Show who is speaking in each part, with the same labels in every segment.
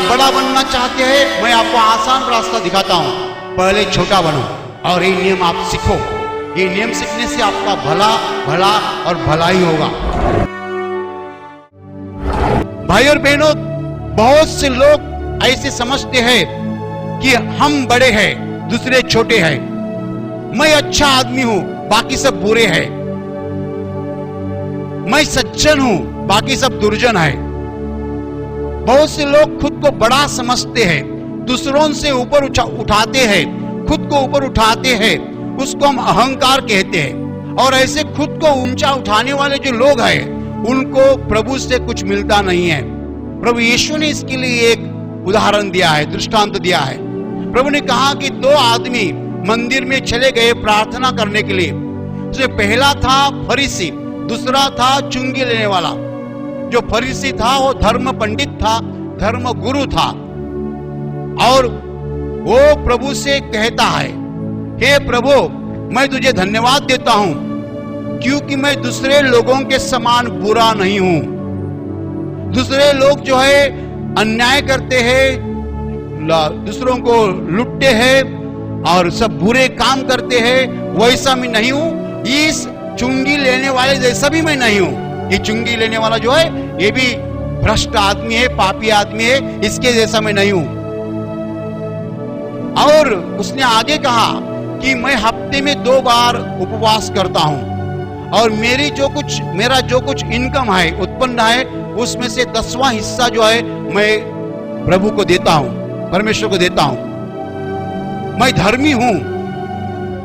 Speaker 1: आप बड़ा बनना चाहते हैं, मैं आपको आसान रास्ता दिखाता हूं। पहले छोटा बनो और ये नियम आप सीखो। ये नियम सीखने से आपका भला भला और भला ही होगा। भाई और बहनों, बहुत से लोग ऐसे समझते हैं कि हम बड़े हैं, दूसरे छोटे हैं। मैं अच्छा आदमी हूं, बाकी सब बुरे हैं। मैं सज्जन हूं, बाकी सब दुर्जन है। बहुत से लोग खुद को बड़ा समझते हैं, दूसरों से ऊपर उठाते हैं, खुद को ऊपर उठाते हैं, उसको हम अहंकार कहते हैं। और ऐसे खुद को ऊंचा उठाने वाले जो लोग हैं, उनको प्रभु से कुछ मिलता नहीं है। प्रभु यीशु ने इसके लिए एक उदाहरण दिया है, दृष्टांत दिया है। प्रभु ने कहा कि दो आदमी मंदिर में चले गए प्रार्थना करने के लिए। उसमें पहला था फरीसी, दूसरा था चुंगी लेने वाला। जो फरीसी था वो धर्म पंडित था, धर्म गुरु था। और वो प्रभु से कहता है, हे प्रभु, मैं तुझे धन्यवाद देता हूं क्योंकि मैं दूसरे लोगों के समान बुरा नहीं हूं। दूसरे लोग जो है अन्याय करते हैं, दूसरों को लुटते हैं और सब बुरे काम करते हैं, वैसा मैं नहीं हूं। इस चुंगी लेने वाले जैसा भी मैं नहीं हूं। ये चुंगी लेने वाला जो है ये भी भ्रष्ट आदमी है, पापी आदमी है, इसके जैसा मैं नहीं हूं। और उसने आगे कहा कि मैं हफ्ते में 2 बार उपवास करता हूं और मेरा जो कुछ इनकम है, उत्पन्न है, उसमें से 10वां हिस्सा जो है मैं प्रभु को देता हूं, परमेश्वर को देता हूं। मैं धर्मी हूं,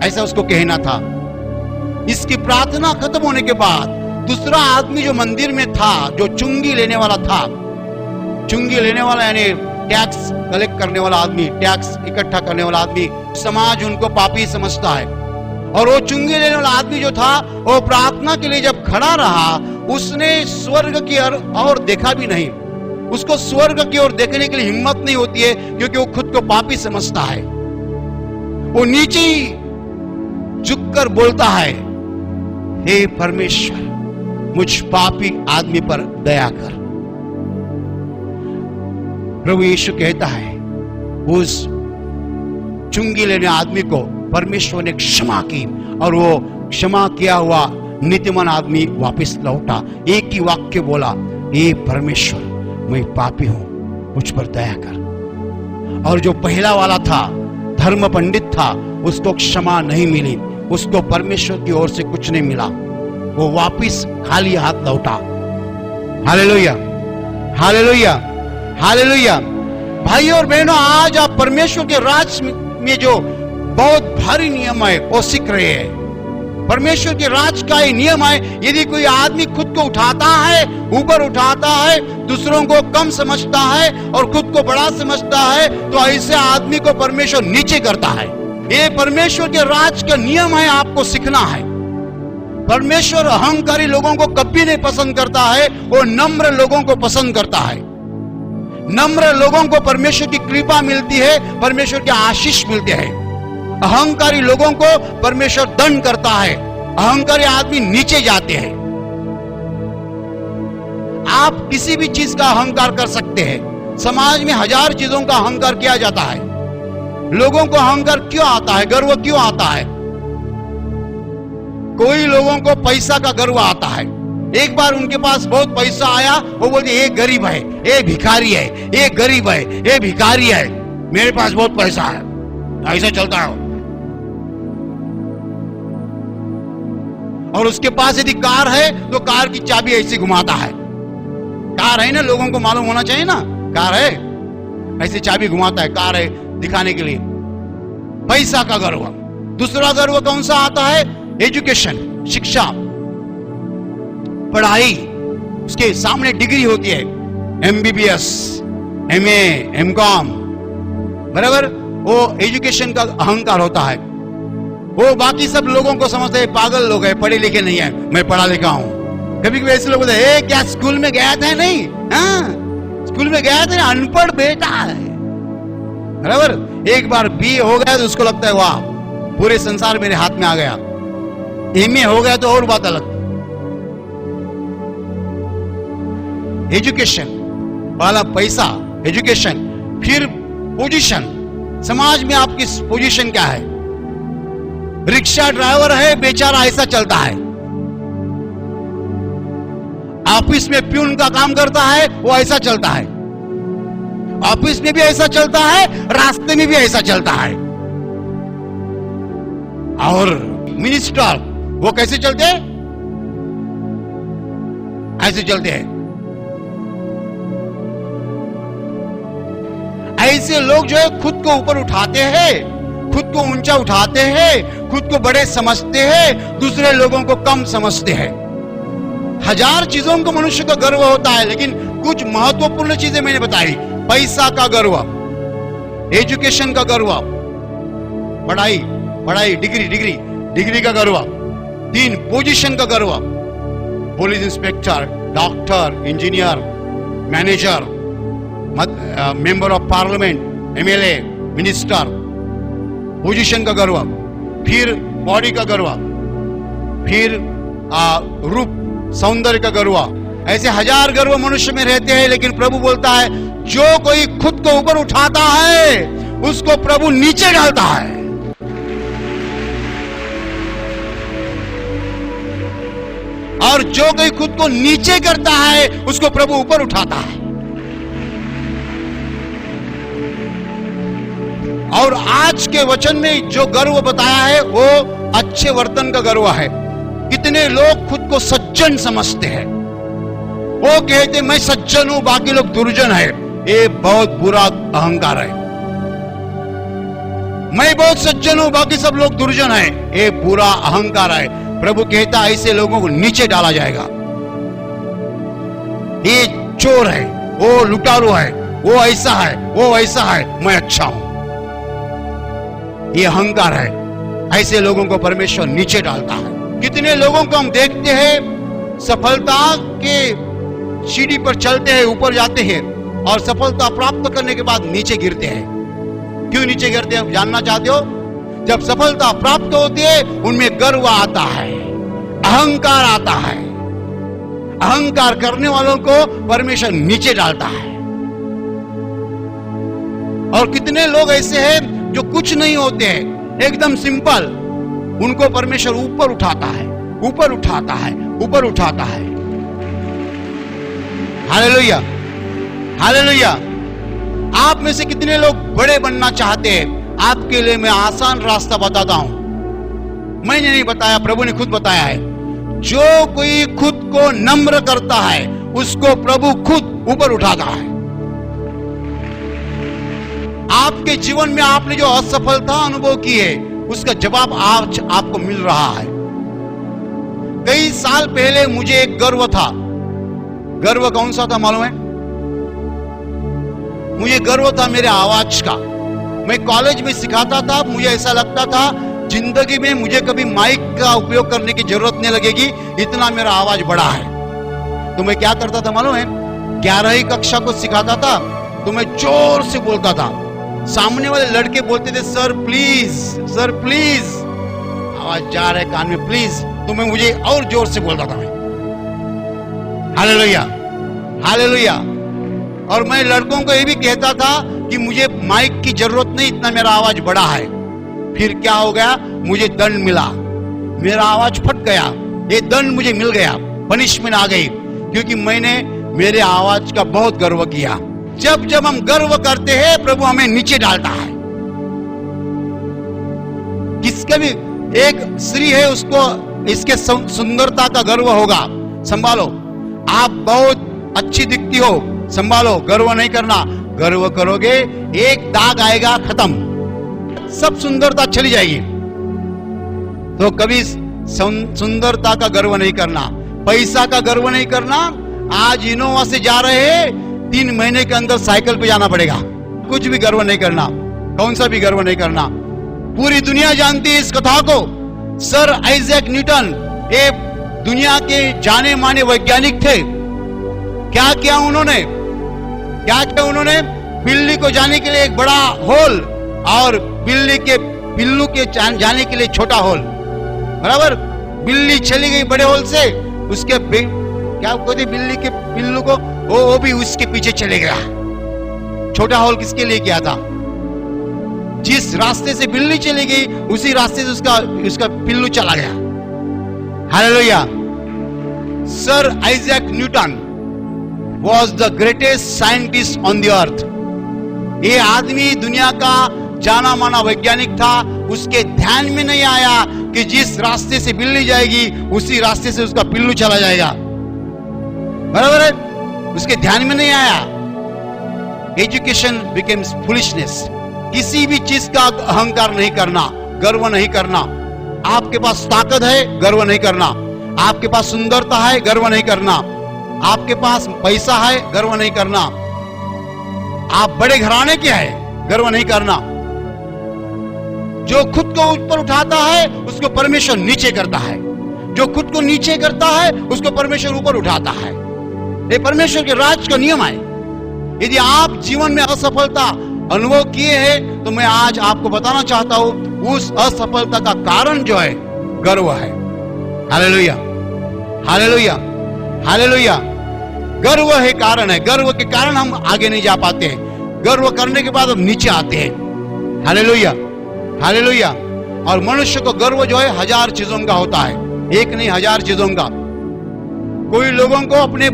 Speaker 1: ऐसा उसको कहना था। इसकी प्रार्थना खत्म होने के बाद दूसरा आदमी जो मंदिर में था, जो चुंगी लेने वाला था, चुंगी लेने वाला यानी टैक्स कलेक्ट करने वाला आदमी, टैक्स इकट्ठा करने वाला आदमी, समाज उनको पापी समझता है। और वो चुंगी लेने वाला आदमी जो था, वो प्रार्थना के लिए जब खड़ा रहा, उसने स्वर्ग की ओर देखा भी नहीं। उसको स्वर्ग की ओर देखने के लिए हिम्मत नहीं होती है, क्योंकि वो खुद को पापी समझता है। वो नीचे ही झुककर बोलता है, हे परमेश्वर, मुझ पापी आदमी पर दया कर। प्रभु यीशु कहता है, उस चुंगी लेने आदमी को परमेश्वर ने क्षमा की और वो क्षमा किया हुआ नीतिमान आदमी वापस लौटा। एक ही वाक्य बोला, हे परमेश्वर, मैं पापी हूं, मुझ पर दया कर। और जो पहला वाला था, धर्म पंडित था, उसको क्षमा नहीं मिली, उसको परमेश्वर की ओर से कुछ नहीं मिला। वो वापस खाली हाथ लौटा। Hallelujah, hallelujah, hallelujah. भाई और बहनों, आज आप परमेश्वर के राज में जो बहुत भारी नियम है वो सीख रहे हैं। परमेश्वर के राज का ये नियम है, यदि कोई आदमी खुद को उठाता है, ऊपर उठाता है, दूसरों को कम समझता है और खुद को बड़ा समझता है, तो ऐसे आदमी को परमेश्वर नीचे करता है। ये परमेश्वर के राज का नियम है, आपको सीखना है। परमेश्वर अहंकारी लोगों को कभी नहीं पसंद करता है, वो नम्र लोगों को पसंद करता है। नम्र लोगों को परमेश्वर की कृपा मिलती है, परमेश्वर के आशीष मिलते हैं। अहंकारी लोगों को परमेश्वर दंड करता है। अहंकारी आदमी नीचे जाते हैं। आप किसी भी चीज का अहंकार कर सकते हैं। समाज में 1000 चीजों का अहंकार किया जाता है। लोगों को अहंकार क्यों आता है, गर्व क्यों आता है? कोई लोगों को पैसा का गर्व आता है। एक बार उनके पास बहुत पैसा आया, वो बोलते ये गरीब है, ये भिखारी है, ये गरीब है, ये भिखारी है, मेरे पास बहुत पैसा है, ऐसा चलता है। और उसके पास यदि कार है तो कार की चाबी ऐसी घुमाता है। कार है ना, लोगों को मालूम होना चाहिए ना, कार है, ऐसी चाबी घुमाता है, कार है दिखाने के लिए। पैसा का गर्व। दूसरा गर्व कौन सा आता है? एजुकेशन, शिक्षा, पढ़ाई। उसके सामने डिग्री होती है, MBBS, MA, MCOM, बराबर। वो एजुकेशन का अहंकार होता है। वो बाकी सब लोगों को समझते हैं पागल लोग हैं, पढ़े लिखे नहीं है, मैं पढ़ा लिखा हूं। कभी कभी ऐसे लोग बोलते हैं, क्या स्कूल में गया था? नहीं, स्कूल में गया था, अनपढ़ बेटा है, बराबर। एक बार BA हो गया तो उसको लगता है वाह, पूरे संसार मेरे हाथ में आ गया। MA हो गया तो और बात अलग। एजुकेशन वाला पैसा, एजुकेशन फिर पोजीशन, समाज में आपकी पोजीशन क्या है? रिक्शा ड्राइवर है, बेचारा ऐसा चलता है। ऑफिस में प्यून का काम करता है, वो ऐसा चलता है। ऑफिस में भी ऐसा चलता है, रास्ते में भी ऐसा चलता है। और मिनिस्टर वो कैसे चलते हैं? ऐसे चलते हैं। ऐसे लोग जो है खुद को ऊपर उठाते हैं, खुद को ऊंचा उठाते हैं, खुद को बड़े समझते हैं, दूसरे लोगों को कम समझते हैं। हजार चीजों को मनुष्य का गर्व होता है, लेकिन कुछ महत्वपूर्ण चीजें मैंने बताई। पैसा का गर्व, एजुकेशन का गर्व, पढ़ाई, डिग्री का गर्व। 3 पोजीशन का गर्व, police inspector, doctor, engineer, manager, member of parliament, MLA, minister, position का गर्व। फिर बॉडी का गर्व, फिर रूप सौंदर्य का गर्व। ऐसे हजार गर्व मनुष्य में रहते हैं, लेकिन प्रभु बोलता है जो कोई खुद को ऊपर उठाता है उसको प्रभु नीचे डालता है। और जो कोई खुद को नीचे करता है उसको प्रभु ऊपर उठाता है। और आज के वचन में जो गर्व बताया है वो अच्छे वर्तन का गर्व है। कितने लोग खुद को सज्जन समझते हैं, वो कहते मैं सज्जन हूं, बाकी लोग दुर्जन है। ये बहुत बुरा अहंकार है। मैं बहुत सज्जन हूं, बाकी सब लोग दुर्जन है, ये बुरा अहंकार है। प्रभु कहता ऐसे लोगों को नीचे डाला जाएगा। ये चोर है, वो लुटारू है, वो ऐसा है, वो ऐसा है, मैं अच्छा हूं। ये अहंकार है। ऐसे लोगों को परमेश्वर नीचे डालता है। कितने लोगों को हम देखते हैं सफलता के सीढ़ी पर चलते हैं, ऊपर जाते हैं, और सफलता प्राप्त करने के बाद नीचे गिरते हैं। क्यों नीचे गिरते हैं जानना चाहते हो? जब सफलता प्राप्त होती है उनमें गर्व आता है, अहंकार आता है। अहंकार करने वालों को परमेश्वर नीचे डालता है। और कितने लोग ऐसे हैं जो कुछ नहीं होते हैं, एकदम सिंपल, उनको परमेश्वर ऊपर उठाता है, ऊपर उठाता है, ऊपर उठाता है। Hallelujah, hallelujah. आप में से कितने लोग बड़े बनना चाहते हैं? आपके लिए मैं आसान रास्ता बताता हूं। मैंने नहीं बताया, प्रभु ने खुद बताया है। जो कोई खुद को नम्र करता है उसको प्रभु खुद ऊपर उठाता है। आपके जीवन में आपने जो असफलता अनुभव की है उसका जवाब आज आपको मिल रहा है। कई साल पहले मुझे एक गर्व था। गर्व कौन सा था मालूम है? मुझे गर्व था मेरे आवाज का। मैं कॉलेज में सिखाता था, मुझे ऐसा लगता था जिंदगी में मुझे कभी माइक का उपयोग करने की जरूरत नहीं लगेगी, इतना मेरा आवाज बड़ा है। तो मैं क्या करता था मालूम है? 11वीं कक्षा को सिखाता था तो मैं जोर से बोलता था। सामने वाले लड़के बोलते थे सर प्लीज, सर प्लीज, आवाज जा रहा है कान में, प्लीज, तो मैं मुझे और जोर से बोलता था मैं। Hallelujah, hallelujah. और मैं लड़कों को ये भी कहता था कि मुझे माइक की जरूरत नहीं, इतना मेरा आवाज बड़ा है। फिर क्या हो गया? मुझे दंड मिला, मेरा आवाज फट गया, ये दंड मुझे मिल गया, पनिशमेंट आ गई, क्योंकि मैंने मेरे आवाज का बहुत गर्व किया। जब जब हम गर्व करते हैं प्रभु हमें नीचे डालता है। किसके भी एक स्त्री है, उसको इसके सुंदरता का गर्व होगा, संभालो। आप बहुत अच्छी दिखती हो, संभालो, गर्व नहीं करना। गर्व करोगे एक दाग आएगा, खत्म, सब सुंदरता चली जाएगी। तो कभी सुंदरता का गर्व नहीं करना, पैसा का गर्व नहीं करना। आज इनोवा से जा रहे हैं, 3 महीने के अंदर साइकिल पे जाना पड़ेगा। कुछ भी गर्व नहीं करना, कौन सा भी गर्व नहीं करना। पूरी दुनिया जानती है इस कथा को। सर आइजैक न्यूटन, ये दुनिया के जाने माने वैज्ञानिक थे। क्या किया उन्होंने? बिल्ली को जाने के लिए एक बड़ा होल और बिल्ली के पिल्लू के जाने के लिए छोटा होल, बराबर। बिल्ली चली गई बड़े होल से, उसके क्या कहते बिल्ली के पिल्लू को, वो भी उसके पीछे चले गया। छोटा हॉल किसके लिए किया था? जिस रास्ते से बिल्ली चली गई उसी रास्ते से उसका पिल्लू चला गया। Hallelujah. Sir Isaac Newton was the greatest scientist on the earth. ये आदमी दुनिया का जाना माना वैज्ञानिक था। उसके ध्यान में नहीं आया कि जिस रास्ते से बिल्ली जाएगी उसी रास्ते से उसका पिल्लू चला जाएगा। बराबर है? उसके ध्यान में नहीं आया। Education becomes foolishness. किसी भी चीज का अहंकार नहीं करना, गर्व नहीं करना। आपके पास ताकत है, गर्व नहीं करना। आपके पास सुंदरता है, गर्व नहीं करना। आपके पास पैसा है, गर्व नहीं करना। आप बड़े घराने के हैं, गर्व नहीं करना। जो खुद को ऊपर उठाता है उसको परमेश्वर नीचे करता है। जो खुद को नीचे करता है उसको परमेश्वर ऊपर उठाता है। ये परमेश्वर के राज का नियम है। यदि आप जीवन में असफलता अनुभव किए हैं तो मैं आज आपको बताना चाहता हूं, उस असफलता का कारण जो है गर्व है। Hallelujah, hallelujah, hallelujah. गर्व है कारण है। गर्व के कारण हम आगे नहीं जा पाते हैं। गर्व करने के बाद हम नीचे आते हैं। Hallelujah, hallelujah. और मनुष्य को गर्व जो है 1000 चीजों का होता है, एक नहीं 1000 चीजों का। कोई लोगों को अपने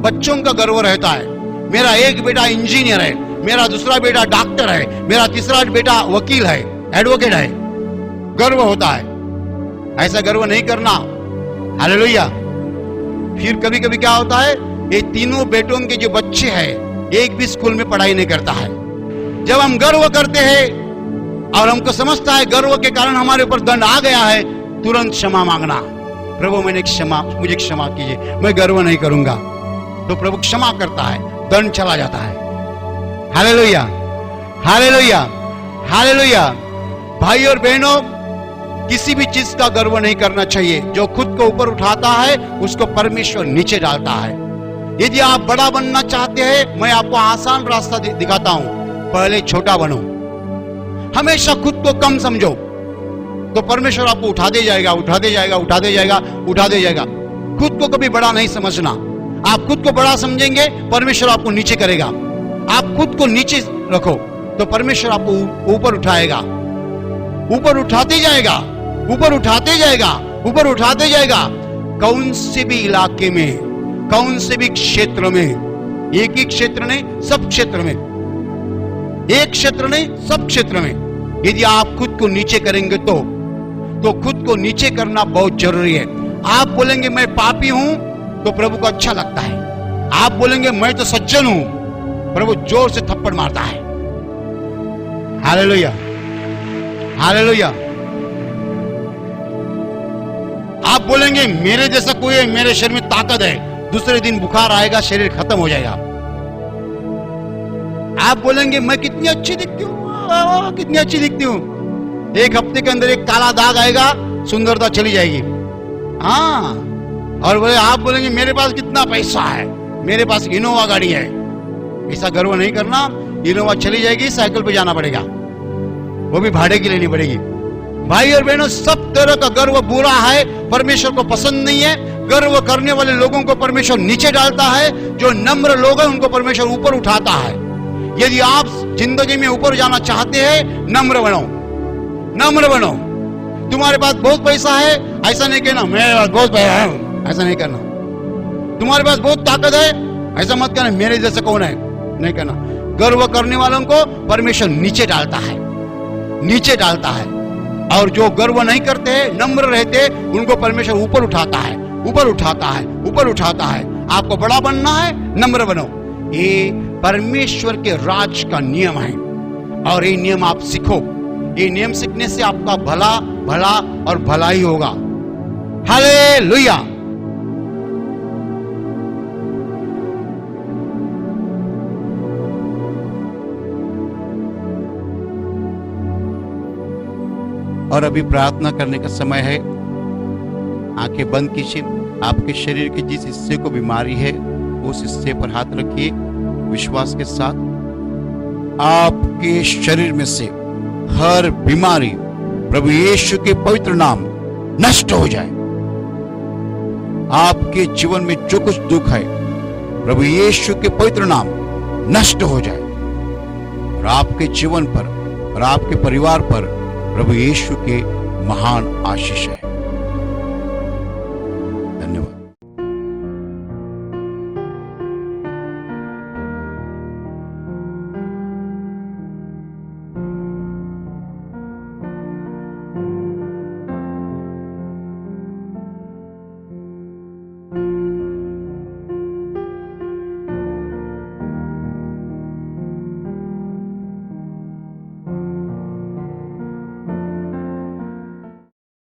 Speaker 1: बच्चों का गर्व रहता है। मेरा एक बेटा इंजीनियर है, मेरा दूसरा बेटा डॉक्टर है, मेरा तीसरा बेटा वकील है, एडवोकेट है। गर्व होता है। ऐसा गर्व नहीं करना। हालेलुया। फिर कभी कभी क्या होता है, ये तीनों बेटों के जो बच्चे हैं एक भी स्कूल में पढ़ाई नहीं करता है। जब हम गर्व करते हैं और हमको समझता है गर्व के कारण हमारे ऊपर दंड आ गया है, तुरंत क्षमा मांगना। प्रभु मुझे क्षमा कीजिए, मैं गर्व नहीं करूंगा। तो प्रभु क्षमा करता है, दंड चला जाता है। Hallelujah, hallelujah, hallelujah. भाई और बहनों, किसी भी चीज का गर्व नहीं करना चाहिए। जो खुद को ऊपर उठाता है उसको परमेश्वर नीचे डालता है। यदि आप बड़ा बनना चाहते हैं, मैं आपको आसान रास्ता दिखाता हूं। पहले छोटा बनो। हमेशा खुद को कम समझो तो परमेश्वर आपको उठा दे जाएगा, उठा दे जाएगा, उठा दे जाएगा, उठा दे जाएगा। खुद को कभी बड़ा नहीं समझना। आप खुद को बड़ा समझेंगे, परमेश्वर आपको नीचे करेगा। आप खुद को नीचे रखो तो परमेश्वर आपको ऊपर उठाएगा, ऊपर उठाते जाएगा, ऊपर उठाते जाएगा, ऊपर उठाते जाएगा। कौन से भी इलाके में, कौन से भी क्षेत्र में, एक ही क्षेत्र नहीं सब क्षेत्र में, एक क्षेत्र नहीं सब क्षेत्र में, यदि आप खुद को नीचे करेंगे तो खुद को नीचे करना बहुत जरूरी है। आप बोलेंगे मैं पापी हूं तो प्रभु को अच्छा लगता है। आप बोलेंगे मैं तो सज्जन हूं, प्रभु जोर से थप्पड़ मारता है। Hallelujah, hallelujah. आप बोलेंगे मेरे जैसा कोई है, मेरे शरीर में ताकत है, दूसरे दिन बुखार आएगा, शरीर खत्म हो जाएगा। आप बोलेंगे मैं कितनी अच्छी दिखती हूँ, कितनी अच्छी दिखती हूँ, एक हफ्ते के अंदर एक काला दाग आएगा, सुंदरता चली जाएगी। हाँ। और बोले आप बोलेंगे मेरे पास कितना पैसा है, मेरे पास इनोवा गाड़ी है। ऐसा गर्व नहीं करना। इनोवा चली जाएगी, साइकिल पे जाना पड़ेगा, वो भी भाड़े की लेनी पड़ेगी। भाई और बहनों, सब तरह का गर्व बुरा है, परमेश्वर को पसंद नहीं है। गर्व करने वाले लोगों को परमेश्वर नीचे डालता है। जो नम्र लोग हैं उनको परमेश्वर ऊपर उठाता है। यदि आप जिंदगी में ऊपर जाना चाहते हैं, नम्र बनो, नम्र बनो। तुम्हारे पास बहुत पैसा है, ऐसा नहीं कहना मेरे पास बहुत पैसा है, ऐसा नहीं करना। तुम्हारे पास बहुत ताकत है, ऐसा मत कहना मेरे जैसा कौन है, नहीं कहना। गर्व करने वालों को परमेश्वर नीचे डालता है, नीचे डालता है। और जो गर्व नहीं करते, नम्र रहते, उनको परमेश्वर ऊपर उठाता है, ऊपर उठाता है, ऊपर उठाता है। आपको बड़ा बनना है, नम्र बनो। ये परमेश्वर के राज का नियम है और ये नियम आप सीखो। ये नियम सीखने से आपका भला भला और भला ही होगा। हालेलुया। और अभी प्रार्थना करने का समय है। आंखें बंद कीजिए। आपके शरीर के जिस हिस्से को बीमारी है उस हिस्से पर हाथ रखिए विश्वास के साथ। आपके शरीर में से हर बीमारी प्रभु यीशु के पवित्र नाम नष्ट हो जाए। आपके जीवन में जो कुछ दुख है प्रभु यीशु के पवित्र नाम नष्ट हो जाए। और आपके जीवन पर और आपके परिवार पर प्रभु यीशु के महान आशीष है।